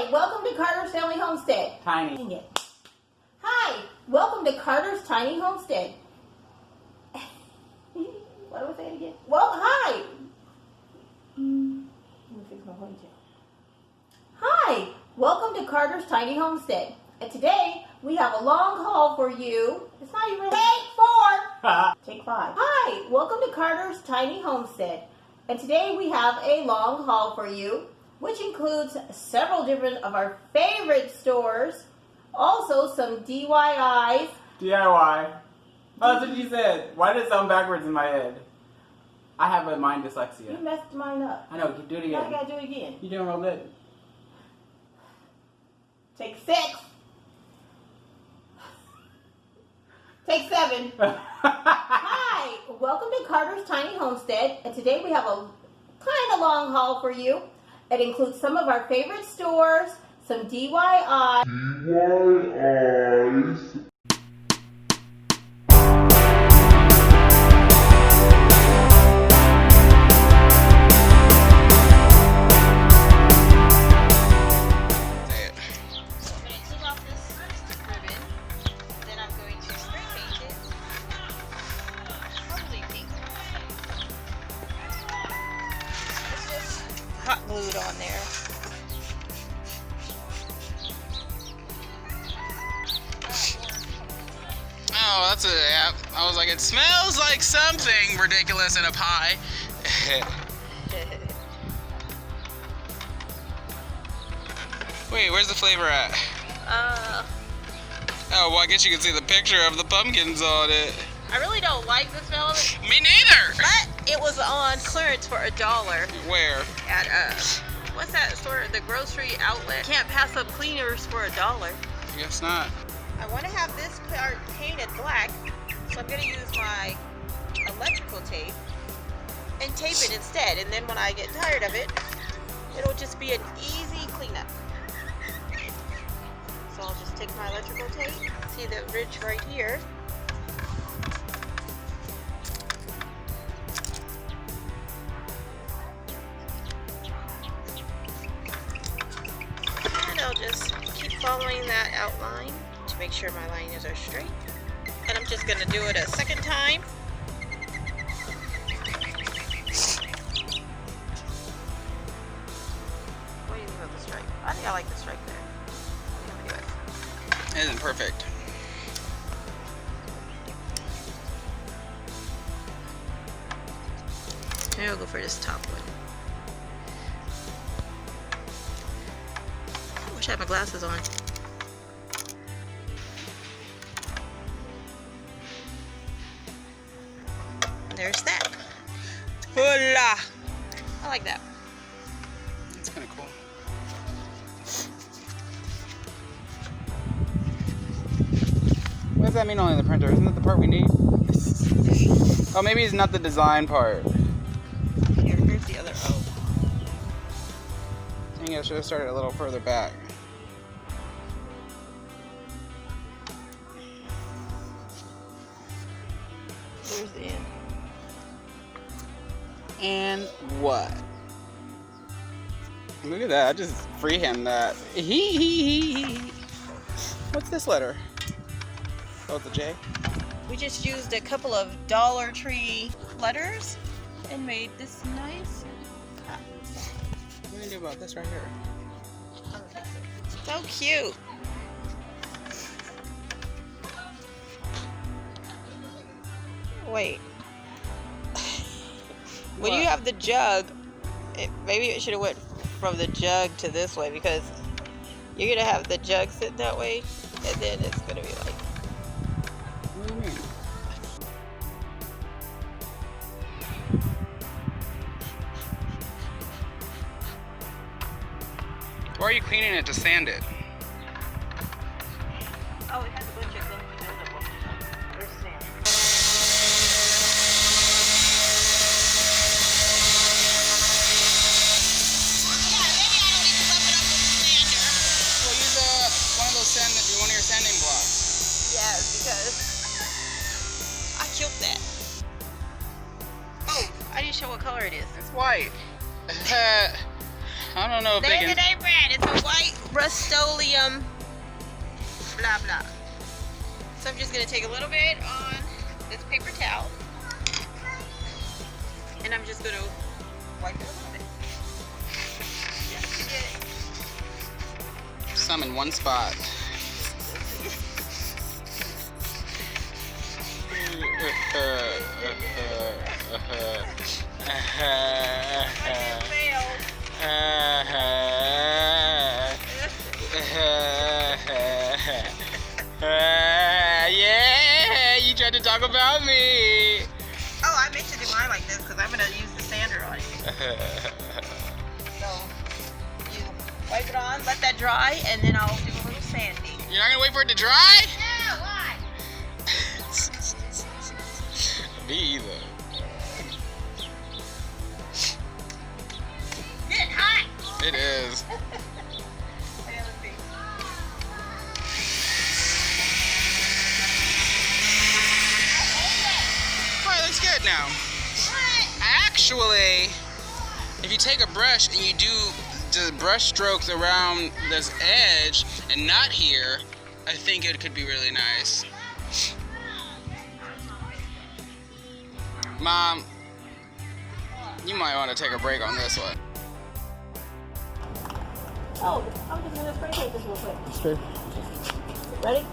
Hi, welcome to Carter's Family Homestead. Tiny. Hi, welcome to Carter's Tiny Homestead. What do I say again? Well, hi. Let me fix my ponytail. Hi, welcome to Carter's Tiny Homestead. And today we have a long haul for you. It's not even Take 5. Hi, welcome to Carter's Tiny Homestead. And today we have a long haul for you, which includes several different of our favorite stores, also some DIYs. DIY. Oh, that's what you said. Why did it sound backwards in my head? I have a mind dyslexia. You messed mine up. I know, do it again. Now I gotta do it again. You're doing real good. Take 6. Take 7. Hi, welcome to Carter's Tiny Homestead, and today we have a kind of long haul for you. It includes some of our favorite stores, some DIYs. Hot glued on there. Oh, that's a, yeah. I was like, it smells like something ridiculous in a pie. Wait, where's the flavor at? Oh, well, I guess you can see the picture of the pumpkins on it. I really don't like the smell of it. Me neither! But it was on clearance for $1. Where? At what's that store? The grocery outlet. Can't pass up cleaners for $1. I guess not. I want to have this part painted black, so I'm going to use my electrical tape and tape it instead. And then when I get tired of it, it'll just be an easy cleanup. So I'll just take my electrical tape. See the ridge right here. And I'll just keep following that outline to make sure my lines are straight. And I'm just going to do it a second time. What do you think of the stripe? I think I like the stripe there. Let me do it. It isn't perfect. Maybe I'll go for this top one. I wish I had my glasses on. There's that. Hola! I like that. That's kind of cool. What does that mean only in the printer? Isn't that the part we need? Oh, maybe it's not the design part. Here's the other O. I think I should have started a little further back. Here's the end. And what? Look at that, I just freehand that. What's this letter? Oh, it's a J? We just used a couple of Dollar Tree letters and made this nice. What are we gonna do about this right here? So cute. Wait. When you have the jug, maybe it should have went from the jug to this way, because you're gonna have the jug sit that way, and then it's gonna be like. What do you mean? Why are you cleaning it to sand it? Oh, it has a bunch of gum. There's sand. Well, use one of your sanding blocks. Yeah, because I killed that. Oh, I didn't show what color it is. It's white. I don't know if they There's can. it ain't red. It's a white medium, blah blah. So I'm just gonna take a little bit on this paper towel, and I'm just gonna wipe it a little bit. Just to get Some in one spot. Yeah, you tried to talk about me. Oh, I meant to do mine like this because I'm gonna use the sander on it. So you wipe it on, let that dry, and then I'll do a little sanding. You're not gonna wait for it to dry? Yeah, why? Me either. Get hot. It is. Okay, let's see. Alright, looks good now. Actually, if you take a brush and you do the brush strokes around this edge and not here, I think it could be really nice. Mom, you might want to take a break on this one. Oh, I'm just gonna spray paint this real quick. Straight. Ready?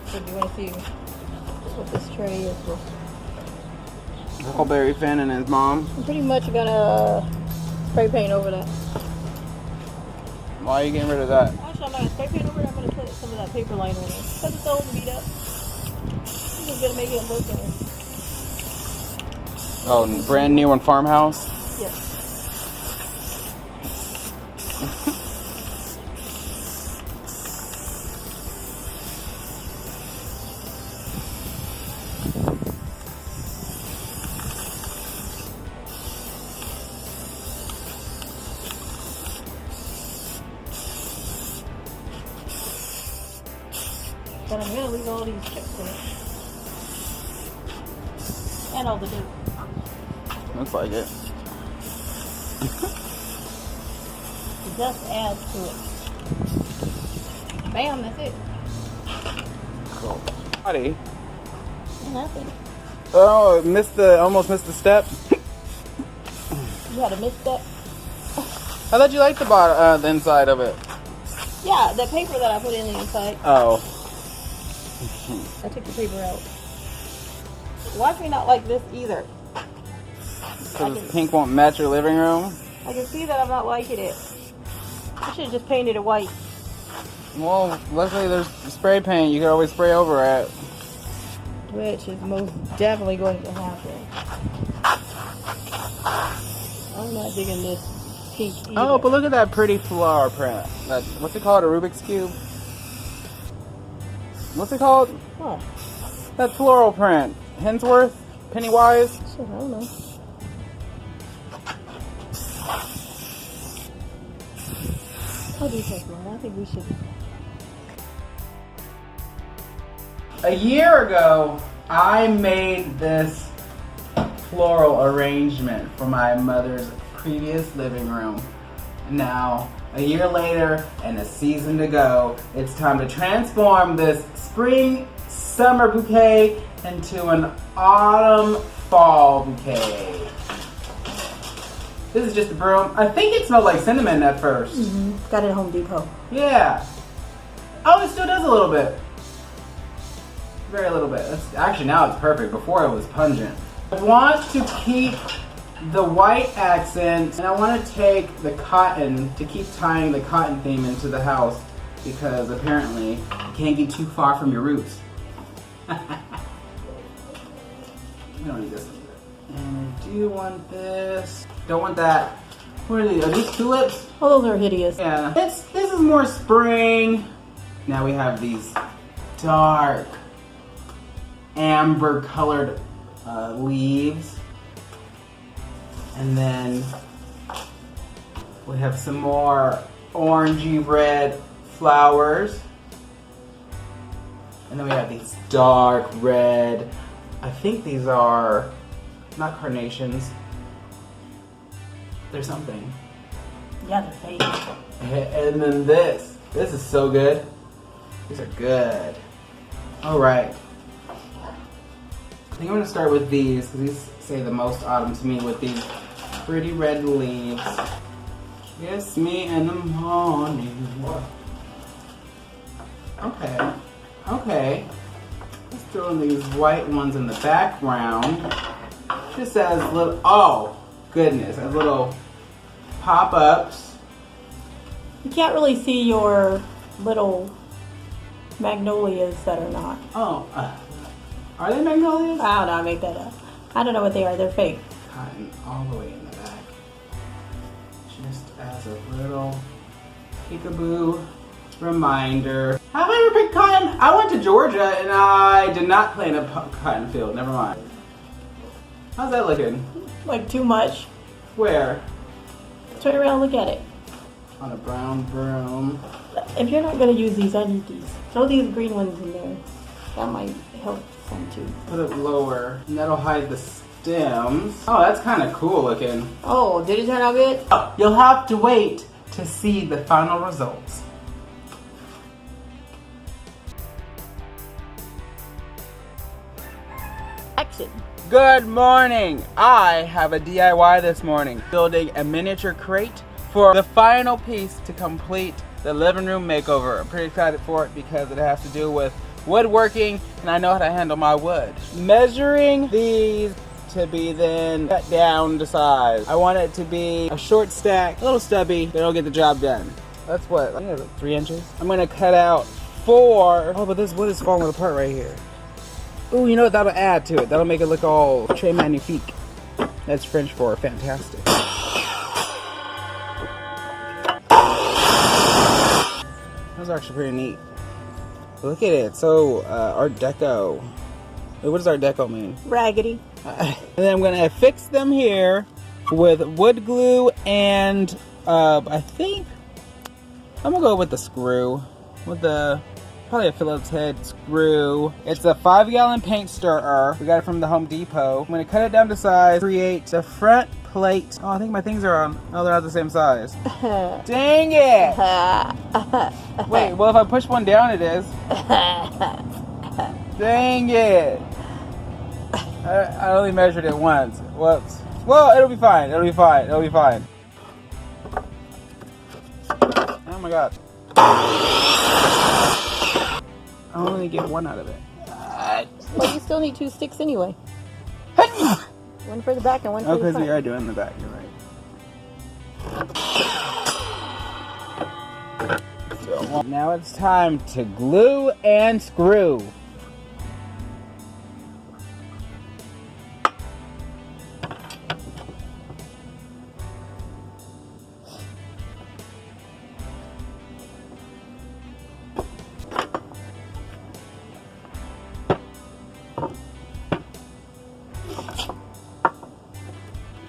So do you want to see what this tray is for? Huckleberry Finn and his mom. I'm pretty much gonna spray paint over that. Why are you getting rid of that? Actually, I'm not gonna spray paint over it. I'm gonna put some of that paper liner in it because it's old and beat up. I'm just gonna make it look better. Oh, brand new on Farmhouse? Yes. But I'm gonna leave all these chips in it. And all the dirt. Looks like it. The dust adds to it. Bam, that's it. Cool. Buddy. Nothing. Oh, almost missed the step. You had a misstep. I thought you liked the inside of it. Yeah, the paper that I put in the inside. Oh. I took the paper out. Watch me not like this either. Because pink won't match your living room? I can see that I'm not liking it. I should have just painted it white. Well, luckily there's spray paint. You can always spray over it. Which is most definitely going to happen. I'm not digging this pink either. Oh, but look at that pretty flower print. That, what's it called? A Rubik's Cube? What's it called? What? That floral print. Hensworth? Pennywise? Shit, I don't know. I'll do something. I think we should. A year ago, I made this floral arrangement for my mother's previous living room. Now, a year later and a season to go, it's time to transform this spring summer bouquet into an autumn fall bouquet. This is just a broom. I think it smelled like cinnamon at first. Mm-hmm. Got it at Home Depot. Yeah. Oh, it still does a little bit. Very little bit. Actually, now it's perfect. Before it was pungent. I want to keep the white accent, and I want to take the cotton to keep tying the cotton theme into the house because apparently you can't get too far from your roots. We don't need this. And I do want this. Don't want that. What are these? Are these tulips? Oh, those are hideous. Yeah. This is more spring. Now we have these dark amber colored leaves. And then we have some more orangey red flowers. And then we have these dark red, I think these are not carnations. They're something. Yeah, they're fake. And then this. This is so good. These are good. Alright. I think I'm going to start with these, because these say the most autumn to me, with these pretty red leaves. Kiss me in the morning. Okay. Okay. Let's throw in these white ones in the background. Just as little, oh goodness, as little pop-ups. You can't really see your little magnolias that are not. Oh, are they magnolias? I don't know, I make that up. I don't know what they are, they're fake. Cotton all the way in the back. Just as a little peekaboo reminder. Have I ever picked cotton? I went to Georgia and I did not play in a cotton field. Never mind. How's that looking? Like too much. Where? Turn around and look at it. On a brown broom. If you're not going to use these, I need these. Throw these green ones in there. That might help some too. Put it lower, and that'll hide the stems. Oh, that's kind of cool looking. Oh, did it turn out good? Oh, you'll have to wait to see the final results. Action. Good morning! I have a DIY this morning, building a miniature crate for the final piece to complete the living room makeover. I'm pretty excited for it because it has to do with woodworking and I know how to handle my wood. Measuring these to be then cut down to size. I want it to be a short stack, a little stubby, but it'll get the job done. That's what, I think that's like 3 inches. I'm gonna cut out 4. Oh, but this wood is falling apart right here. Ooh, you know what? That'll add to it. That'll make it look all très magnifique. That's French for fantastic. That's actually pretty neat. Look at it. So, Art Deco. Wait, what does Art Deco mean? Raggedy. And then I'm going to affix them here with wood glue and I think I'm going to go with the screw. With the... probably a Phillips head screw. It's a 5-gallon paint stirrer. We got it from the Home Depot. I'm gonna cut it down to size, create the front plate. Oh, I think my things are on. Oh, they're not the same size. Dang it! Wait, well if I push one down it is. Dang it! I only measured it once. Whoops. Well, it'll be fine. It'll be fine. It'll be fine. Oh my god. I only get one out of it. Well, you still need 2 sticks anyway. One for the back and one for Oh, the because front. we are doing the back. You're right. So, now it's time to glue and screw.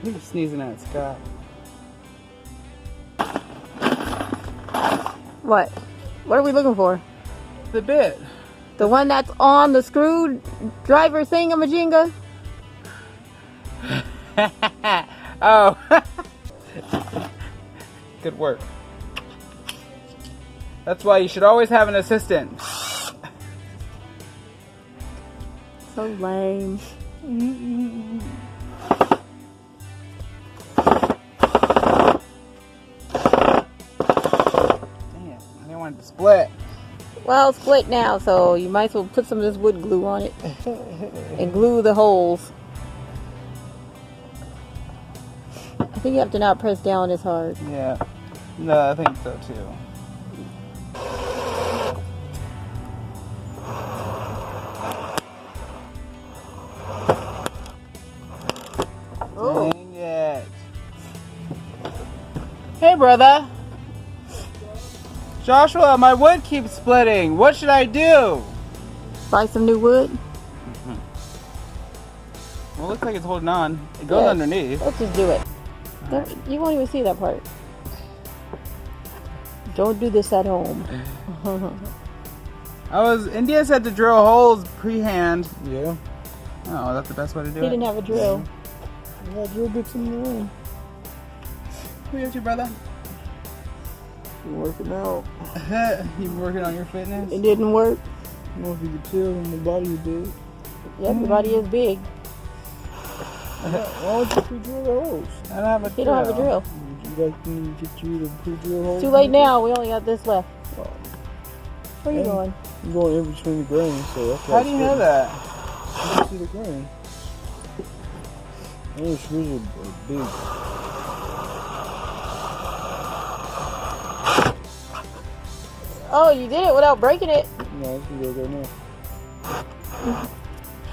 You're sneezing at Scott. What? What are we looking for? The bit. The one that's on the screwdriver thingamajinga? Oh. Good work. That's why you should always have an assistant. So lame. To split. Well, split now, so you might as well put some of this wood glue on it and glue the holes. I think you have to not press down as hard. Yeah. No, I think so too. Oh. Dang it. Hey, brother. Joshua, my wood keeps splitting. What should I do? Buy some new wood. Well, it looks like it's holding on. It goes Yes. underneath. Let's just do it. You won't even see that part. Don't do this at home. India said to drill holes pre-hand. Yeah. Oh, that's the best way to do He it. didn't have a drill. Yeah, drill bits in the room. Who are you, brother? You working out. You working on your fitness? It didn't work. I don't know if you can tell when the body is big. Yeah, the body is big. Why don't you pre-drill the holes? I don't have a He don't have a drill. Would you like me to get you to pre-drill holes? Too late now. We only got this left. Oh. Where you Yeah. going? I'm going in between the grains, so that's why How do you know that? I don't see the grain. Those screws are big. Oh, you did it without breaking it. No, it's gonna go now.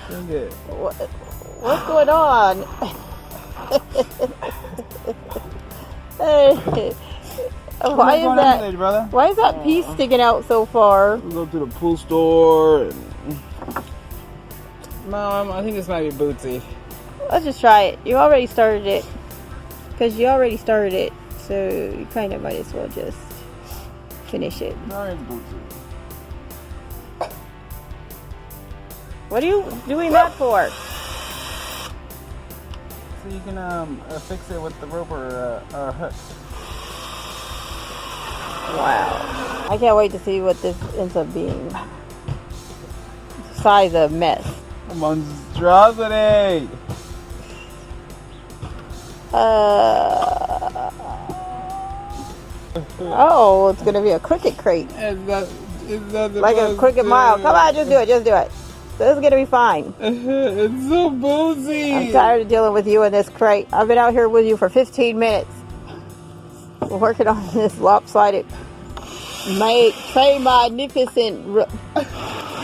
Dang it. What's going on? Hey, why is that? Today, brother? Why is that piece sticking out so far? We go to the pool store and Mom, I think this might be Bootsy. Let's just try it. You already started it. Because you already started it. So you kind of might as well just finish it. no, it's Bootsy. What are you doing that for? So you can fix it with the rope or hook. Wow. I can't wait to see what this ends up being. Size of mess. A monstrosity. Oh, it's gonna be a cricket crate. Is that Like a cricket mile. Come on, just do it, just do it. This is gonna be fine. It's so boozy. I'm tired of dealing with you in this crate. I've been out here with you for 15 minutes. We're working on this lopsided, magnificent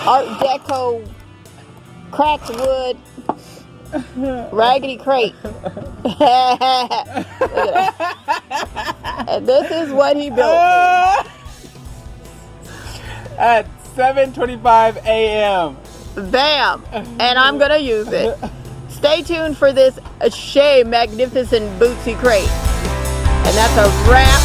Art Deco cracked wood raggedy crate. Look at that. And this is what he built me. At 7:25 a.m. Bam! And I'm gonna use it. Stay tuned for this Shea Magnificent Bootsy crate. And that's a wrap.